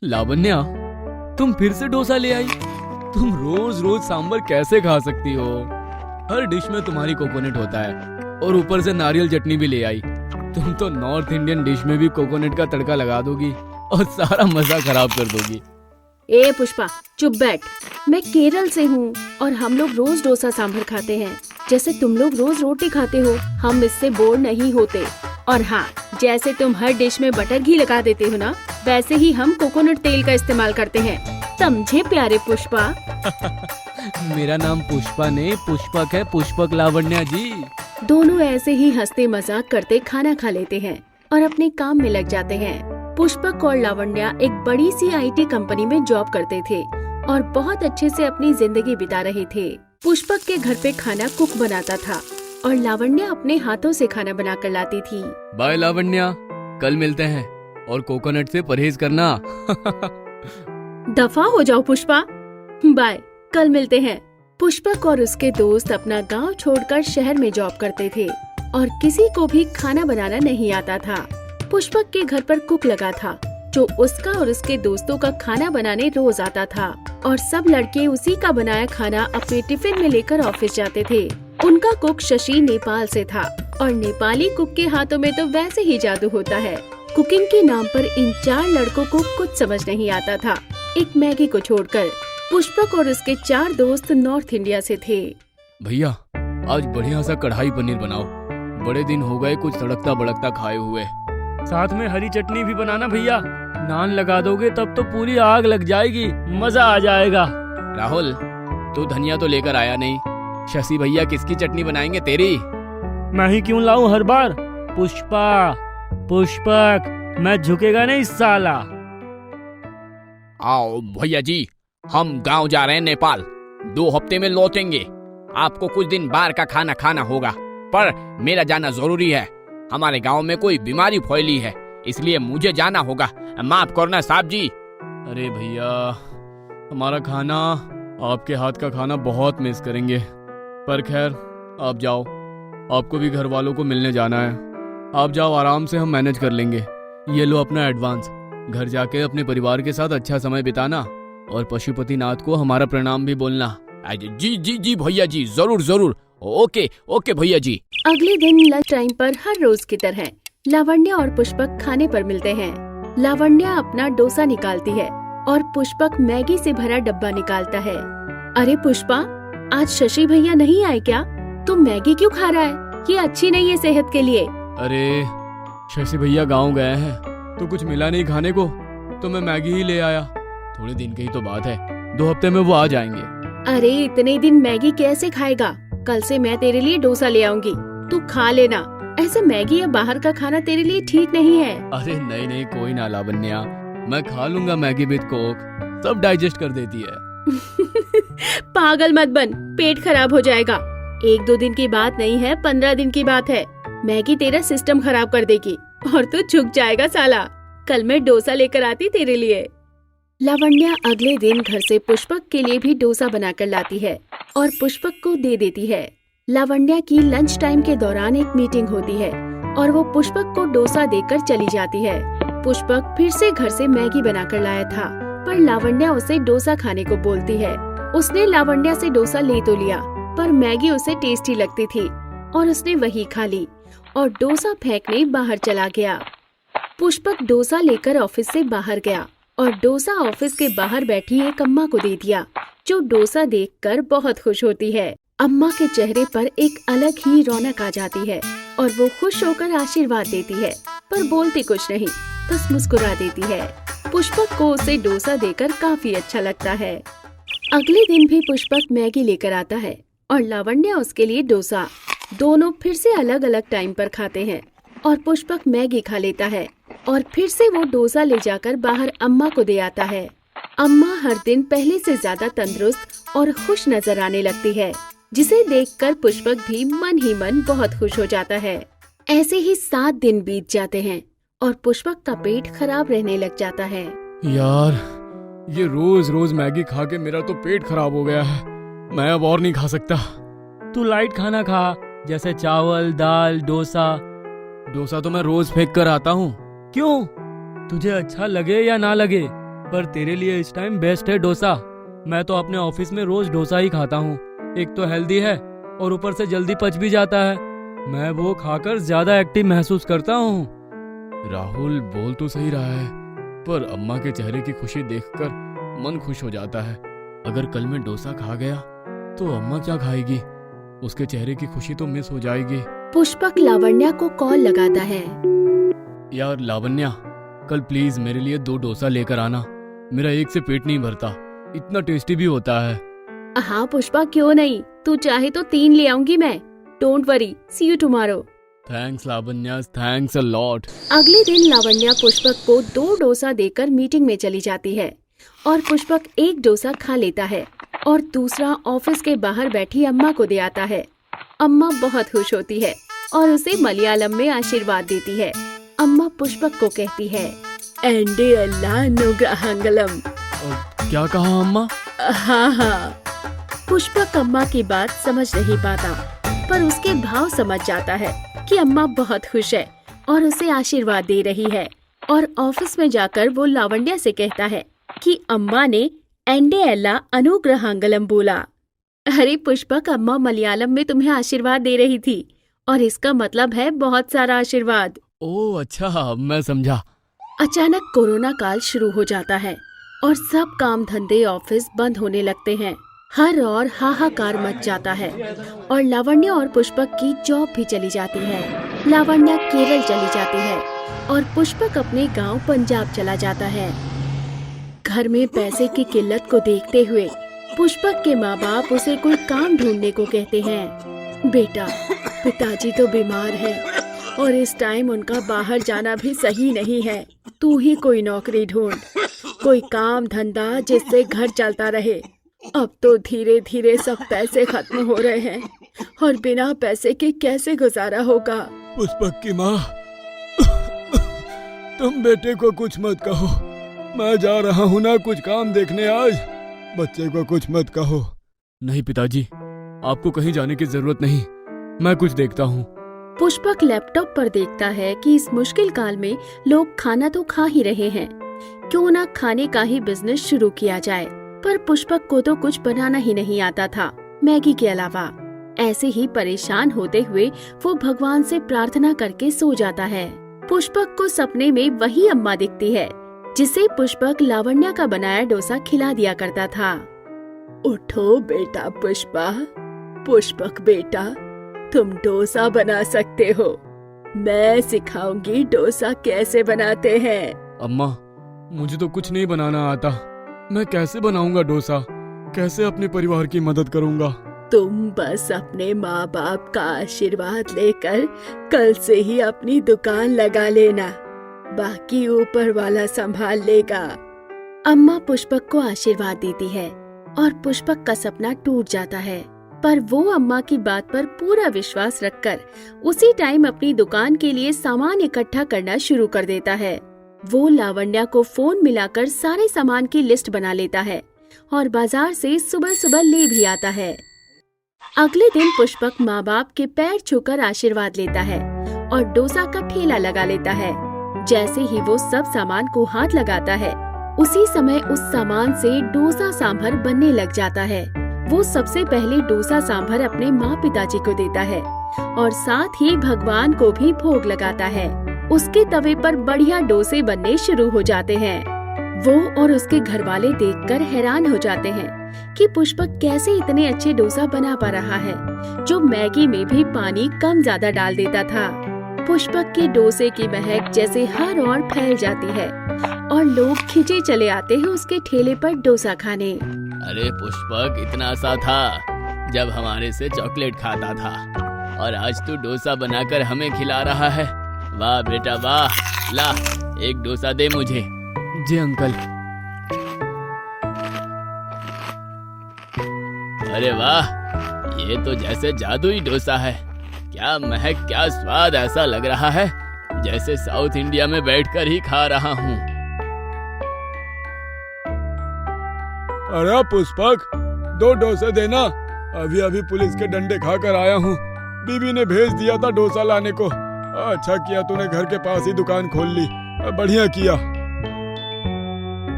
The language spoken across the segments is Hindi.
लावण्या, तुम फिर से डोसा ले आई। तुम रोज रोज सांभर कैसे खा सकती हो? हर डिश में तुम्हारी कोकोनट होता है और ऊपर से नारियल चटनी भी ले आई। तुम तो नॉर्थ इंडियन डिश में भी कोकोनट का तड़का लगा दोगी और सारा मजा खराब कर दोगी। ए पुष्पा, चुप बैठ। मैं केरल से हूँ और हम लोग रोज डोसा सांभर खाते हैं, जैसे तुम लोग रोज रोटी खाते हो। हम इससे बोर नहीं होते। और हाँ, जैसे तुम हर डिश में बटर घी लगा देते हो ना, वैसे ही हम कोकोनट तेल का इस्तेमाल करते हैं। समझे प्यारे पुष्पा? मेरा नाम पुष्पा नहीं पुष्पक है, पुष्पक लावण्या जी। दोनों ऐसे ही हंसते मजाक करते खाना खा लेते हैं और अपने काम में लग जाते हैं। पुष्पक और लावण्या एक बड़ी सी IT कंपनी में जॉब करते थे और बहुत अच्छे से अपनी जिंदगी बिता रहे थे। पुष्पक के घर पे खाना कुक बनाता था और लावण्या अपने हाथों से खाना बनाकर लाती थी। बाय लावण्या, कल मिलते हैं और कोकोनट से परहेज करना। दफा हो जाओ पुष्पा। बाय, कल मिलते हैं। पुष्पक और उसके दोस्त अपना गांव छोड़कर शहर में जॉब करते थे और किसी को भी खाना बनाना नहीं आता था। पुष्पक के घर पर कुक लगा था जो उसका और उसके दोस्तों का खाना बनाने रोज आता था और सब लड़के उसी का बनाया खाना अपने टिफिन में लेकर ऑफिस जाते थे। उनका कुक शशि नेपाल से था और नेपाली कुक के हाथों में तो वैसे ही जादू होता है। कुकिंग के नाम पर इन 4 लड़कों को कुछ समझ नहीं आता था, एक मैगी को छोड़कर। पुष्पक और उसके 4 दोस्त नॉर्थ इंडिया से थे। भैया, आज बढ़िया सा कढ़ाई पनीर बनाओ। बड़े दिन हो गए कुछ तड़कता भड़कता खाए हुए। साथ में हरी चटनी भी बनाना भैया। नान लगा दोगे तब तो पूरी आग लग जाएगी, मजा आ जाएगा। राहुल, तू धनिया तो लेकर आया नहीं। शशि भैया किसकी चटनी बनाएंगे, तेरी? मैं ही क्यों लाऊं हर बार? पुष्पा, पुष्पक, मैं झुकेगा नहीं साला। आओ भैया जी, हम गांव जा रहे हैं नेपाल। 2 हफ्ते में लौटेंगे। आपको कुछ दिन बाहर का खाना खाना होगा, पर मेरा जाना जरूरी है। हमारे गांव में कोई बीमारी फैली है, इसलिए मुझे जाना होगा। माफ करना साहब जी। अरे भैया, हमारा खाना, आपके हाथ का खाना बहुत मिस करेंगे। पर खैर, आप जाओ, आपको भी घर वालों को मिलने जाना है। आप जाओ, आराम से हम मैनेज कर लेंगे। ये लो अपना एडवांस। घर जाके अपने परिवार के साथ अच्छा समय बिताना और पशुपतिनाथ को हमारा प्रणाम भी बोलना। जी जी जी भैया जी, जरूर जरूर। ओके ओके भैया जी। अगले दिन लंच टाइम पर हर रोज की तरह लावण्या और पुष्पक खाने पर मिलते हैं। लावण्या अपना डोसा निकालती है और पुष्पक मैगी से भरा डब्बा निकालता है। अरे पुष्पा, आज शशि भैया नहीं आए क्या? तुम मैगी क्यों खा रहा है? ये अच्छी नहीं है सेहत के लिए। अरे शशि भैया गांव गए हैं तो कुछ मिला नहीं खाने को, तो मैं मैगी ही ले आया। थोड़े दिन की ही तो बात है, 2 हफ्ते में वो आ जाएंगे। अरे इतने दिन मैगी कैसे खाएगा? कल से मैं तेरे लिए डोसा ले आऊंगी, तू खा लेना। ऐसे मैगी या बाहर का खाना तेरे लिए ठीक नहीं है। अरे नहीं नहीं, कोई ना लावण्या, मैं खा लूंगा मैगी विद कोक, सब डाइजेस्ट कर देती है। पागल मत बन, पेट खराब हो जाएगा। 1-2 दिन की बात नहीं है, 15 दिन की बात है। मैगी तेरा सिस्टम खराब कर देगी और तू झुक जाएगा साला। कल मैं डोसा लेकर आती तेरे लिए। लावण्या अगले दिन घर से पुष्पक के लिए भी डोसा बनाकर लाती है और पुष्पक को दे देती है। लावण्या की लंच टाइम के दौरान एक मीटिंग होती है और वो पुष्पक को डोसा देकर चली जाती है। पुष्पक फिर से घर से मैगी बनाकर लाया था, पर लावण्या उसे डोसा खाने को बोलती है। उसने लावण्या से डोसा ले तो लिया, पर मैगी उसे टेस्टी लगती थी और उसने वही खा ली और डोसा फेंकने बाहर चला गया। पुष्पक डोसा लेकर ऑफिस से बाहर गया और डोसा ऑफिस के बाहर बैठी एक अम्मा को दे दिया, जो डोसा देखकर बहुत खुश होती है। अम्मा के चेहरे पर एक अलग ही रौनक आ जाती है और वो खुश होकर आशीर्वाद देती है, पर बोलती कुछ नहीं, बस मुस्कुरा देती है। पुष्पक को उसे डोसा देकर काफी अच्छा लगता है। अगले दिन भी पुष्पक मैगी लेकर आता है और लावण्या उसके लिए डोसा। दोनों फिर से अलग अलग टाइम पर खाते हैं और पुष्पक मैगी खा लेता है और फिर से वो डोसा ले जाकर बाहर अम्मा को दे आता है। अम्मा हर दिन पहले से ज्यादा तंदुरुस्त और खुश नजर आने लगती है, जिसे देखकर पुष्पक भी मन ही मन बहुत खुश हो जाता है। ऐसे ही 7 दिन बीत जाते हैं और पुष्पक का पेट खराब रहने लग जाता है। यार, ये रोज रोज मैगी खा के मेरा तो पेट खराब हो गया है। मैं अब और नहीं खा सकता। तू लाइट खाना खा, जैसे चावल, दाल, डोसा। डोसा तो मैं रोज फेंक कर आता हूँ। क्यों? तुझे अच्छा लगे या ना लगे, पर तेरे लिए इस टाइम बेस्ट है डोसा। मैं तो अपने ऑफिस में रोज डोसा ही खाता हूँ। एक तो हेल्दी है और ऊपर से जल्दी पच भी जाता है। मैं वो खाकर ज्यादा एक्टिव महसूस करता हूँ। राहुल बोल तो सही रहा है, पर अम्मा के चेहरे की खुशी देखकर मन खुश हो जाता है। अगर कल मैं डोसा खा गया तो अम्मा क्या खाएगी? उसके चेहरे की खुशी तो मिस हो जाएगी। पुष्पक लावण्या को कॉल लगाता है। यार लावण्या, कल प्लीज मेरे लिए 2 डोसा लेकर आना। मेरा एक से पेट नहीं भरता, इतना टेस्टी भी होता है। हाँ पुष्पक, क्यों नहीं, तू चाहे तो 3 ले आऊंगी मैं। Don't worry, see you tomorrow. Thanks Lavanya, thanks a lot. अगले दिन लावण्या पुष्पक को 2 डोसा देकर मीटिंग में चली जाती है और पुष्पक 1 डोसा खा लेता है और दूसरा ऑफिस के बाहर बैठी अम्मा को दे आता है। अम्मा बहुत खुश होती है और उसे मलयालम में आशीर्वाद देती है। अम्मा पुष्पक को कहती है, एंडे अल्लाह अनुग्रहांगलम। क्या कहा अम्मा? हाँ। पुष्पक अम्मा की बात समझ नहीं पाता, पर उसके भाव समझ जाता है कि अम्मा बहुत खुश है और उसे आशीर्वाद दे रही है। और ऑफिस में जाकर वो लावण्या से कहता है कि अम्मा ने एंडे अल्लाह अनुग्रहांगलम बोला। अरे पुष्पक, अम्मा मलयालम में तुम्हें आशीर्वाद दे रही थी और इसका मतलब है बहुत सारा आशीर्वाद। ओह अच्छा, मैं समझा। अचानक कोरोना काल शुरू हो जाता है और सब काम धंधे ऑफिस बंद होने लगते हैं। हर और हाहाकार मच जाता है और लावण्या और पुष्पक की जॉब भी चली जाती है। लावण्या केरल चली जाती है और पुष्पक अपने गांव पंजाब चला जाता है। घर में पैसे की किल्लत को देखते हुए पुष्पक के माँ बाप उसे कोई काम ढूंढने को कहते हैं। बेटा, पिताजी तो बीमार है और इस टाइम उनका बाहर जाना भी सही नहीं है। तू ही कोई नौकरी ढूंढ, कोई काम धंधा जिससे घर चलता रहे। अब तो धीरे धीरे सब पैसे खत्म हो रहे हैं और बिना पैसे के कैसे गुजारा होगा। पुष्पक की माँ, तुम बेटे को कुछ मत कहो। मैं जा रहा हूँ ना कुछ काम देखने आज। बच्चे को कुछ मत कहो। नहीं पिताजी, आपको कहीं जाने की जरूरत नहीं, मैं कुछ देखता हूँ। पुष्पक लैपटॉप पर देखता है कि इस मुश्किल काल में लोग खाना तो खा ही रहे हैं, क्यों ना खाने का ही बिजनेस शुरू किया जाए। पर पुष्पक को तो कुछ बनाना ही नहीं आता था, मैगी के अलावा। ऐसे ही परेशान होते हुए वो भगवान से प्रार्थना करके सो जाता है। पुष्पक को सपने में वही अम्मा दिखती है जिसे पुष्पक लावण्या का बनाया डोसा खिला दिया करता था। उठो बेटा पुष्पा, पुष्पक बेटा, तुम डोसा बना सकते हो। मैं सिखाऊंगी डोसा कैसे बनाते हैं। अम्मा, मुझे तो कुछ नहीं बनाना आता। मैं कैसे बनाऊंगा डोसा? कैसे अपने परिवार की मदद करूंगा? तुम बस अपने माँ बाप का आशीर्वाद लेकर कल से ही अपनी दुकान लगा लेना, बाकी ऊपर वाला संभाल लेगा। अम्मा पुष्पक को आशीर्वाद देती है और पुष्पक का सपना टूट जाता है, पर वो अम्मा की बात पर पूरा विश्वास रखकर उसी टाइम अपनी दुकान के लिए सामान इकट्ठा करना शुरू कर देता है। वो लावण्या को फोन मिलाकर सारे सामान की लिस्ट बना लेता है और बाजार से सुबह सुबह ले भी आता है। अगले दिन पुष्पक माँ बाप के पैर छूकर आशीर्वाद लेता है और डोसा का ठेला लगा लेता है। जैसे ही वो सब सामान को हाथ लगाता है, उसी समय उस सामान से डोसा सांभर बनने लग जाता है। वो सबसे पहले डोसा सांभर अपने माँ पिताजी को देता है और साथ ही भगवान को भी भोग लगाता है। उसके तवे पर बढ़िया डोसे बनने शुरू हो जाते हैं। वो और उसके घर वाले देखकर हैरान हो जाते हैं कि पुष्पक कैसे इतने अच्छे डोसा बना पा रहा है, जो मैगी में भी पानी कम ज्यादा डाल देता था। पुष्पक के डोसे की महक जैसे हर ओर फैल जाती है और लोग खिंचे चले आते हैं उसके ठेले पर डोसा खाने। अरे पुष्पक, इतना सा था जब हमारे से चॉकलेट खाता था और आज तू डोसा बनाकर हमें खिला रहा है। वाह बेटा वाह, ला एक डोसा दे मुझे। जी अंकल। अरे वाह, ये तो जैसे जादुई डोसा है। क्या महक, क्या स्वाद, ऐसा लग रहा है जैसे साउथ इंडिया में बैठकर ही खा रहा हूँ। अरे पुष्पक, 2 डोसे देना। अभी अभी पुलिस के डंडे खाकर आया हूँ। बीबी ने भेज दिया था डोसा लाने को। अच्छा किया तूने घर के पास ही दुकान खोल ली, बढ़िया किया।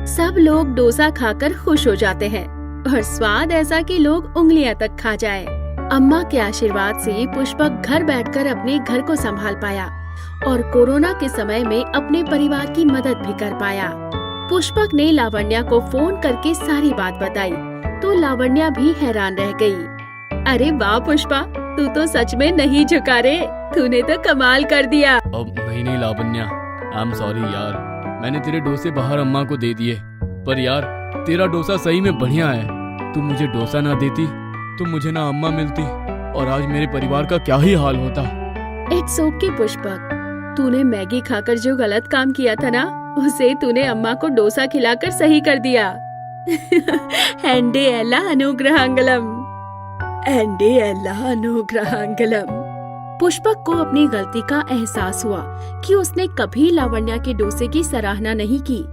सब लोग डोसा खाकर खुश हो जाते हैं और स्वाद ऐसा कि लोग उंगलियां तक खा जाए। अम्मा के आशीर्वाद से पुष्पक घर बैठकर अपने घर को संभाल पाया और कोरोना के समय में अपने परिवार की मदद भी कर पाया। पुष्पक ने लावण्या को फोन करके सारी बात बताई तो लावण्या भी हैरान रह गई। अरे वाह पुष्पा, तू तो सच में नहीं झुका रे, तूने तो कमाल कर दिया। अब नहीं लावण्या, आई एम सॉरी यार, मैंने तेरे डोसे बाहर अम्मा को दे दिए। पर यार तेरा डोसा सही में बढ़िया है। तू मुझे डोसा ना देती तो मुझे ना अम्मा मिलती और आज मेरे परिवार का क्या ही हाल होता। इट्स ओके पुष्पक, तूने मैगी खाकर जो गलत काम किया था ना, उसे तूने अम्मा को डोसा खिलाकर सही कर दिया। एंडे एला अनुग्रहांगलम, एंडे एला अनुग्रहांगलम। पुष्पक को अपनी गलती का एहसास हुआ कि उसने कभी लावण्या के डोसे की सराहना नहीं की।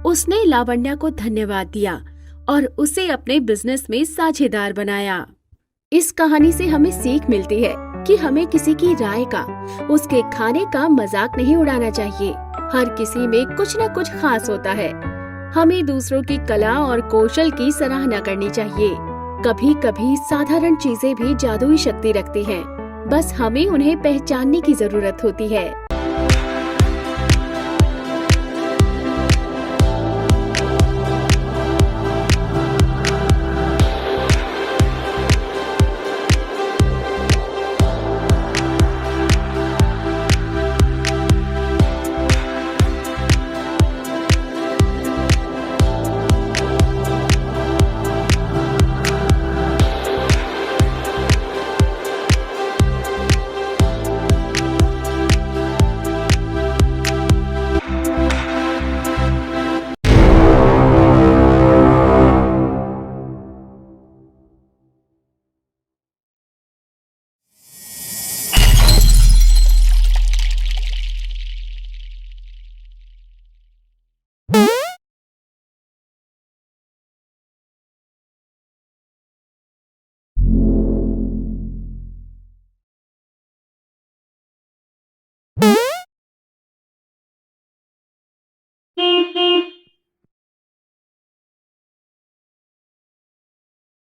उसने लावण्या को धन्यवाद दिया और उसे अपने बिजनेस में साझेदार बनाया। इस कहानी से हमें सीख मिलती है कि हमें किसी की राय का, उसके खाने का मजाक नहीं उड़ाना चाहिए। हर किसी में कुछ न कुछ खास होता है। हमें दूसरों की कला और कौशल की सराहना करनी चाहिए। कभी कभी साधारण चीजें भी जादुई शक्ति रखती हैं। बस हमें उन्हें पहचानने की जरूरत होती है।